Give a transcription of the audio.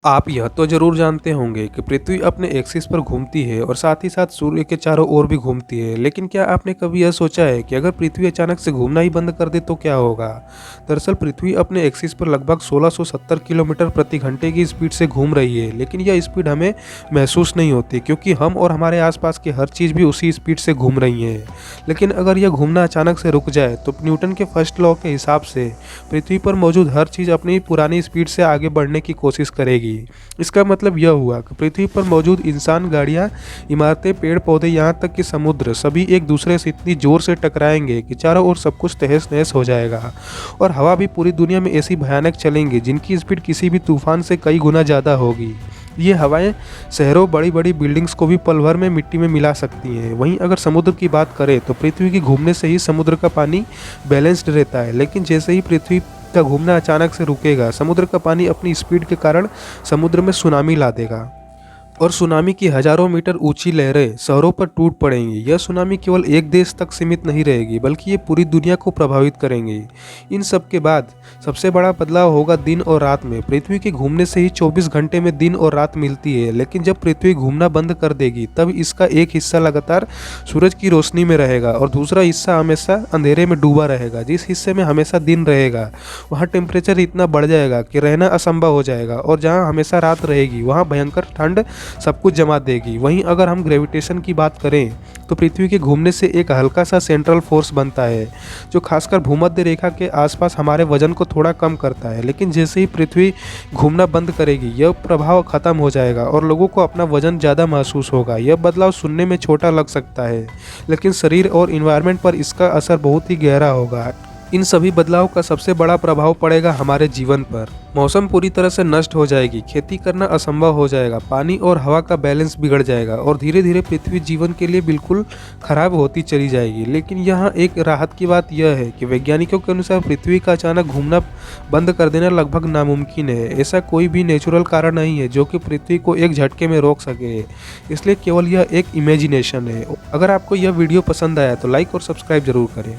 आप यह तो जरूर जानते होंगे कि पृथ्वी अपने एक्सिस पर घूमती है और साथ ही साथ सूर्य के चारों ओर भी घूमती है। लेकिन क्या आपने कभी यह सोचा है कि अगर पृथ्वी अचानक से घूमना ही बंद कर दे तो क्या होगा? दरअसल पृथ्वी अपने एक्सिस पर लगभग 1670 किलोमीटर प्रति घंटे की स्पीड से घूम रही है, लेकिन यह स्पीड हमें महसूस नहीं होती क्योंकि हम और हमारे आसपास की हर चीज़ भी उसी स्पीड से घूम रही है। लेकिन अगर यह घूमना अचानक से रुक जाए तो न्यूटन के फर्स्ट लॉ के हिसाब से पृथ्वी पर मौजूद हर चीज़ अपनी पुरानी स्पीड से आगे बढ़ने की कोशिश करेगी। इसका मतलब यह हुआ कि पृथ्वी पर मौजूद इंसान, गाड़ियाँ, इमारतें, पेड़ पौधे, यहाँ तक कि समुद्र सभी एक दूसरे से इतनी जोर से टकराएंगे कि चारों ओर सब कुछ तहस नहस हो जाएगा। और हवा भी पूरी दुनिया में ऐसी भयानक चलेंगी जिनकी स्पीड किसी भी तूफान से कई गुना ज़्यादा होगी। ये हवाएं शहरों, बड़ी बड़ी बिल्डिंग्स को भी पल भर में मिट्टी में मिला सकती हैं। वहीं अगर समुद्र की बात करें तो पृथ्वी के घूमने से ही समुद्र का पानी बैलेंस्ड रहता है, लेकिन जैसे ही पृथ्वी का घूमना अचानक से रुकेगा, समुद्र का पानी अपनी स्पीड के कारण समुद्र में सुनामी ला देगा और सुनामी की हजारों मीटर ऊंची लहरें शहरों पर टूट पड़ेंगी। यह सुनामी केवल एक देश तक सीमित नहीं रहेगी, बल्कि ये पूरी दुनिया को प्रभावित करेंगी। इन सब के बाद सबसे बड़ा बदलाव होगा दिन और रात में। पृथ्वी के घूमने से ही 24 घंटे में दिन और रात मिलती है, लेकिन जब पृथ्वी घूमना बंद कर देगी तब इसका एक हिस्सा लगातार सूरज की रोशनी में रहेगा और दूसरा हिस्सा हमेशा अंधेरे में डूबा रहेगा। जिस हिस्से में हमेशा दिन रहेगा वहाँ टेम्परेचर इतना बढ़ जाएगा कि रहना असंभव हो जाएगा, और जहाँ हमेशा रात रहेगी वहाँ भयंकर ठंड सब कुछ जमा देगी। वहीं अगर हम ग्रेविटेशन की बात करें तो पृथ्वी के घूमने से एक हल्का सा सेंट्रल फोर्स बनता है जो खासकर भूमध्य रेखा के आसपास हमारे वजन को थोड़ा कम करता है। लेकिन जैसे ही पृथ्वी घूमना बंद करेगी यह प्रभाव खत्म हो जाएगा और लोगों को अपना वजन ज़्यादा महसूस होगा। यह बदलाव सुनने में छोटा लग सकता है, लेकिन शरीर और इन्वायरमेंट पर इसका असर बहुत ही गहरा होगा। इन सभी बदलाव का सबसे बड़ा प्रभाव पड़ेगा हमारे जीवन पर। मौसम पूरी तरह से नष्ट हो जाएगी, खेती करना असंभव हो जाएगा, पानी और हवा का बैलेंस बिगड़ जाएगा और धीरे धीरे पृथ्वी जीवन के लिए बिल्कुल खराब होती चली जाएगी। लेकिन यहाँ एक राहत की बात यह है कि वैज्ञानिकों के अनुसार पृथ्वी का अचानक घूमना बंद कर देना लगभग नामुमकिन है। ऐसा कोई भी नेचुरल कारण नहीं है जो कि पृथ्वी को एक झटके में रोक सके, इसलिए केवल यह एक इमेजिनेशन है। अगर आपको यह वीडियो पसंद आया तो लाइक और सब्सक्राइब जरूर करें।